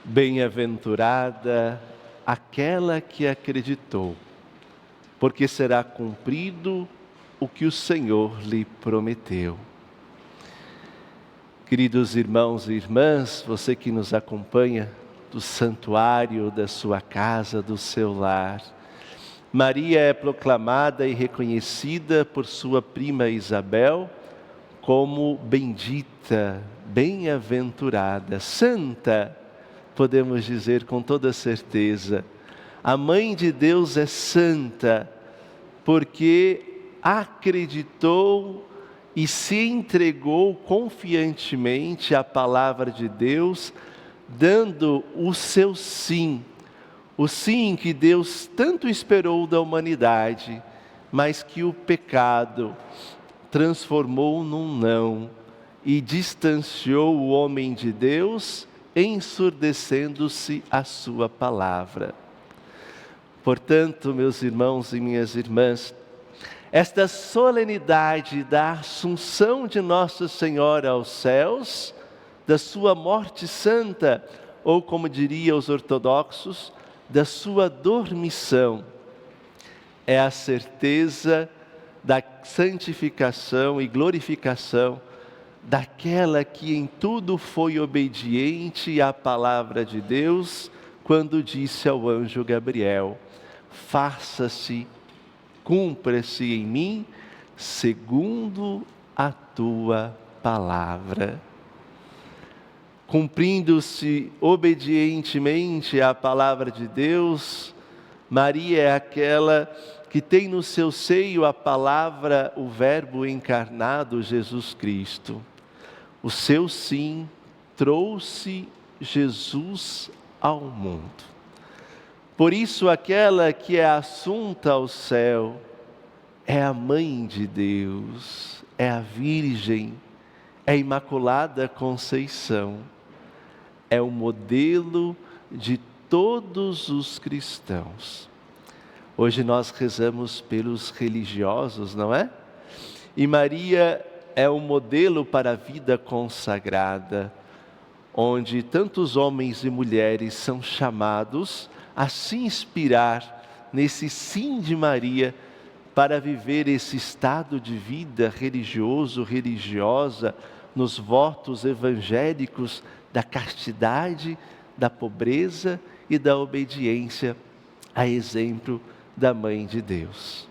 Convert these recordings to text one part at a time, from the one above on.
Bem-aventurada aquela que acreditou, porque será cumprido o que o Senhor lhe prometeu. Queridos irmãos e irmãs, você que nos acompanha do santuário da sua casa, do seu lar, Maria é proclamada e reconhecida por sua prima Isabel como bendita, bem-aventurada, santa, podemos dizer com toda certeza. A Mãe de Deus é santa porque acreditou e se entregou confiantemente à palavra de Deus, dando o seu sim. O sim que Deus tanto esperou da humanidade, mas que o pecado transformou num não e distanciou o homem de Deus, ensurdecendo-se à sua palavra. Portanto, meus irmãos e minhas irmãs, esta solenidade da Assunção de Nossa Senhora aos céus, da sua morte santa, ou como diriam os ortodoxos, da sua dormição, é a certeza da santificação e glorificação daquela que em tudo foi obediente à palavra de Deus, quando disse ao anjo Gabriel: faça-se, cumpra-se em mim, segundo a tua palavra. Cumprindo-se obedientemente à palavra de Deus, Maria é aquela que tem no seu seio a palavra, o Verbo encarnado, Jesus Cristo. O seu sim trouxe Jesus ao mundo. Por isso, aquela que é assunta ao céu é a Mãe de Deus, é a Virgem, é a Imaculada Conceição, é o modelo de todos os cristãos. Hoje nós rezamos pelos religiosos, não é? E Maria é um modelo para a vida consagrada, onde tantos homens e mulheres são chamados a se inspirar nesse sim de Maria para viver esse estado de vida religioso, religiosa, nos votos evangélicos da castidade, da pobreza e da obediência, a exemplo da Mãe de Deus.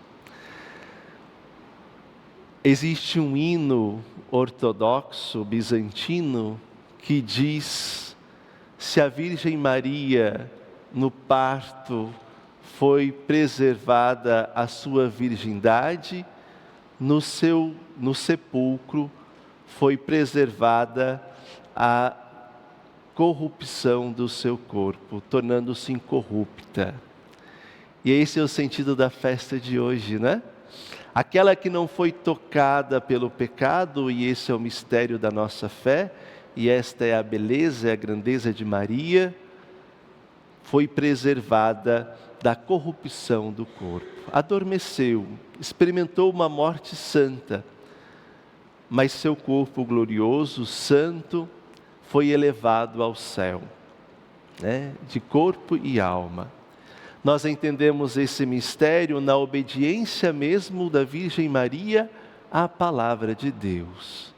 Existe um hino ortodoxo bizantino que diz: se a Virgem Maria no parto foi preservada a sua virgindade, no sepulcro foi preservada a corrupção do seu corpo, tornando-se incorrupta. E esse é o sentido da festa de hoje, né? Aquela que não foi tocada pelo pecado, e esse é o mistério da nossa fé, e esta é a beleza e a grandeza de Maria, foi preservada da corrupção do corpo. Adormeceu, experimentou uma morte santa, mas seu corpo glorioso, santo, foi elevado ao céu, né? De corpo e alma. Nós entendemos esse mistério na obediência mesmo da Virgem Maria à palavra de Deus.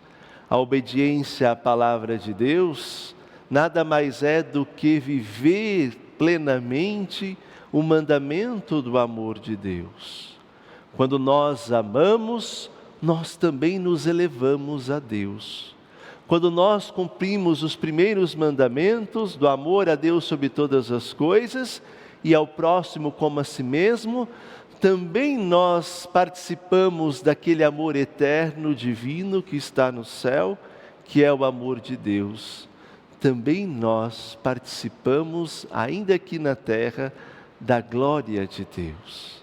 A obediência à palavra de Deus nada mais é do que viver plenamente o mandamento do amor de Deus. Quando nós amamos, nós também nos elevamos a Deus. Quando nós cumprimos os primeiros mandamentos do amor a Deus sobre todas as coisas e ao próximo como a si mesmo, também nós participamos daquele amor eterno, divino que está no céu, que é o amor de Deus. Também nós participamos, ainda aqui na terra, da glória de Deus.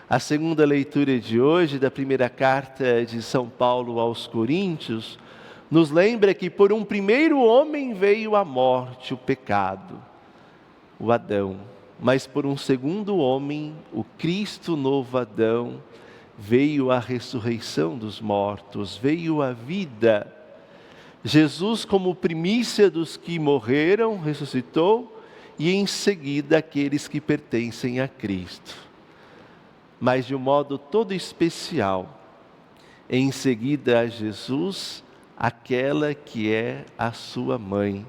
A segunda leitura de hoje, da primeira carta de São Paulo aos Coríntios, nos lembra que por um primeiro homem veio a morte, o pecado, o Adão. Mas por um segundo homem, o Cristo novo Adão, veio a ressurreição dos mortos, veio a vida. Jesus, como primícia dos que morreram, ressuscitou, e em seguida aqueles que pertencem a Cristo. Mas de um modo todo especial, em seguida a Jesus, aquela que é a sua mãe.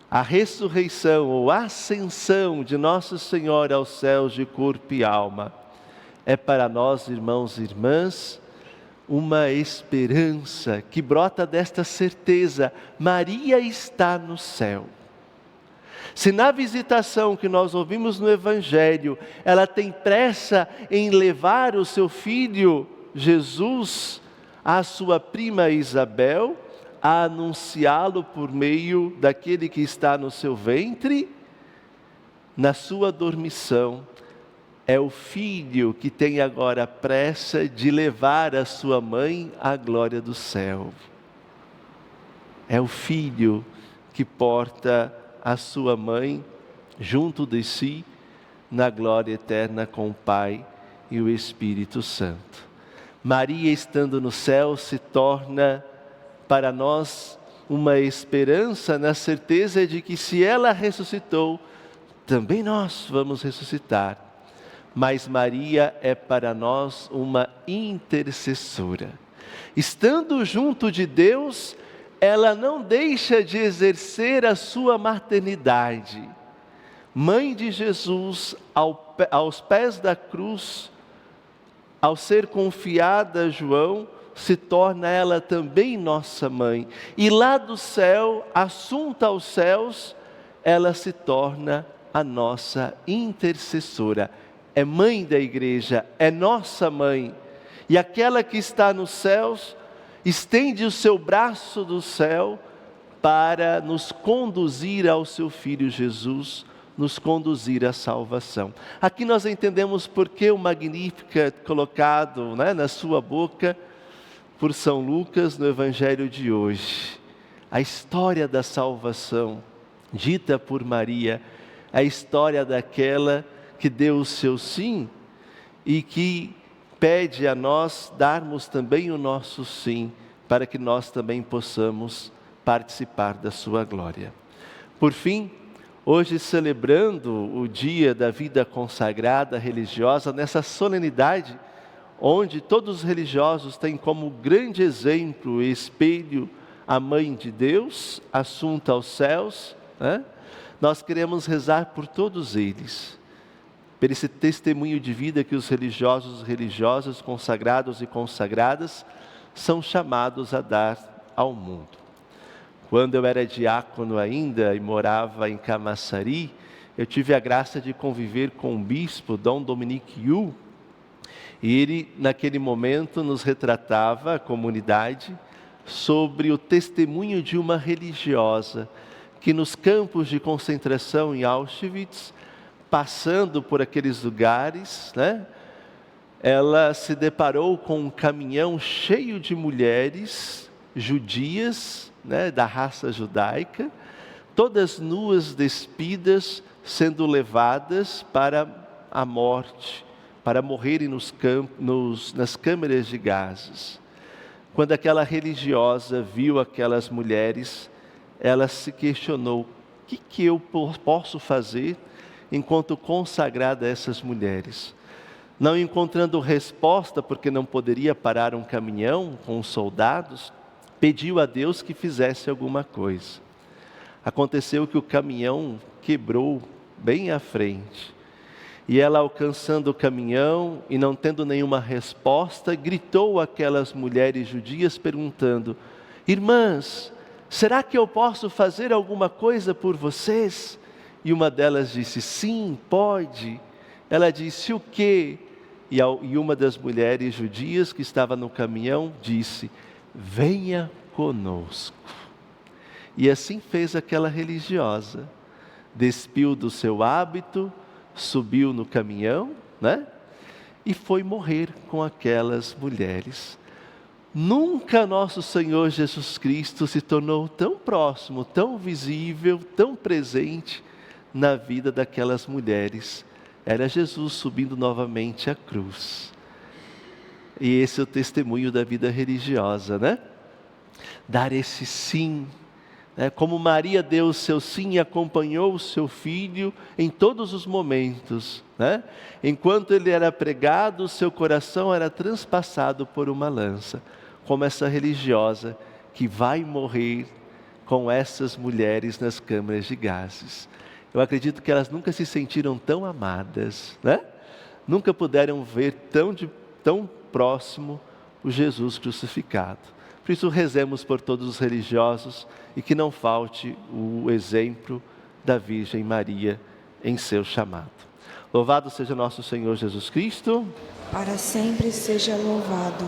A ressurreição ou ascensão de Nosso Senhor aos céus de corpo e alma é para nós, irmãos e irmãs, uma esperança que brota desta certeza: Maria está no céu. Se na visitação que nós ouvimos no Evangelho, ela tem pressa em levar o seu filho Jesus à sua prima Isabel, a anunciá-lo por meio daquele que está no seu ventre, na sua dormição, é o filho que tem agora pressa de levar a sua mãe à glória do céu. É o filho que porta a sua mãe junto de si na glória eterna com o Pai e o Espírito Santo. Maria, estando no céu, se torna para nós uma esperança na certeza de que se ela ressuscitou, também nós vamos ressuscitar. Mas Maria é para nós uma intercessora. Estando junto de Deus, ela não deixa de exercer a sua maternidade. Mãe de Jesus, aos pés da cruz, ao ser confiada a João, se torna ela também nossa mãe. E lá do céu, assunta aos céus, ela se torna a nossa intercessora. É mãe da igreja, é nossa mãe. E aquela que está nos céus, estende o seu braço do céu para nos conduzir ao seu Filho Jesus, nos conduzir à salvação. Aqui nós entendemos por que o Magníficat colocado, na sua boca por São Lucas no Evangelho de hoje. A história da salvação, dita por Maria, a história daquela que deu o seu sim e que pede a nós darmos também o nosso sim, para que nós também possamos participar da sua glória. Por fim, hoje celebrando o dia da vida consagrada religiosa, nessa solenidade, onde todos os religiosos têm como grande exemplo e espelho a Mãe de Deus, assunta aos céus, nós queremos rezar por todos eles, por esse testemunho de vida que os religiosos e religiosas, consagrados e consagradas, são chamados a dar ao mundo. Quando eu era diácono ainda e morava em Camaçari, eu tive a graça de conviver com o bispo Dom Dominique Yu, e ele naquele momento nos retratava, a comunidade, sobre o testemunho de uma religiosa, que nos campos de concentração em Auschwitz, passando por aqueles lugares, ela se deparou com um caminhão cheio de mulheres judias, da raça judaica, todas nuas, despidas, sendo levadas para a morte, para morrerem nas câmeras de gases. Quando aquela religiosa viu aquelas mulheres, ela se questionou: o que eu posso fazer enquanto consagrada a essas mulheres? Não encontrando resposta, porque não poderia parar um caminhão com os soldados, pediu a Deus que fizesse alguma coisa. Aconteceu que o caminhão quebrou bem à frente. E ela, alcançando o caminhão e não tendo nenhuma resposta, gritou àquelas mulheres judias perguntando: irmãs, será que eu posso fazer alguma coisa por vocês? E uma delas disse: sim, pode. Ela disse: o quê? E uma das mulheres judias que estava no caminhão disse: venha conosco. E assim fez aquela religiosa. Despiu do seu hábito, subiu no caminhão, e foi morrer com aquelas mulheres. Nunca nosso Senhor Jesus Cristo se tornou tão próximo, tão visível, tão presente na vida daquelas mulheres. Era Jesus subindo novamente a cruz. E esse é o testemunho da vida religiosa, dar esse sim. Como Maria deu o seu sim e acompanhou o seu filho em todos os momentos. Enquanto ele era pregado, o seu coração era transpassado por uma lança. Como essa religiosa que vai morrer com essas mulheres nas câmaras de gases. Eu acredito que elas nunca se sentiram tão amadas, nunca puderam ver tão próximo o Jesus crucificado. Por isso rezemos por todos os religiosos e que não falte o exemplo da Virgem Maria em seu chamado. Louvado seja nosso Senhor Jesus Cristo. Para sempre seja louvado.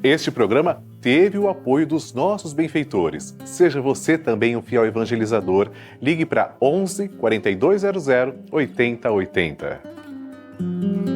Este programa teve o apoio dos nossos benfeitores. Seja você também um fiel evangelizador. Ligue para 11 4200 8080.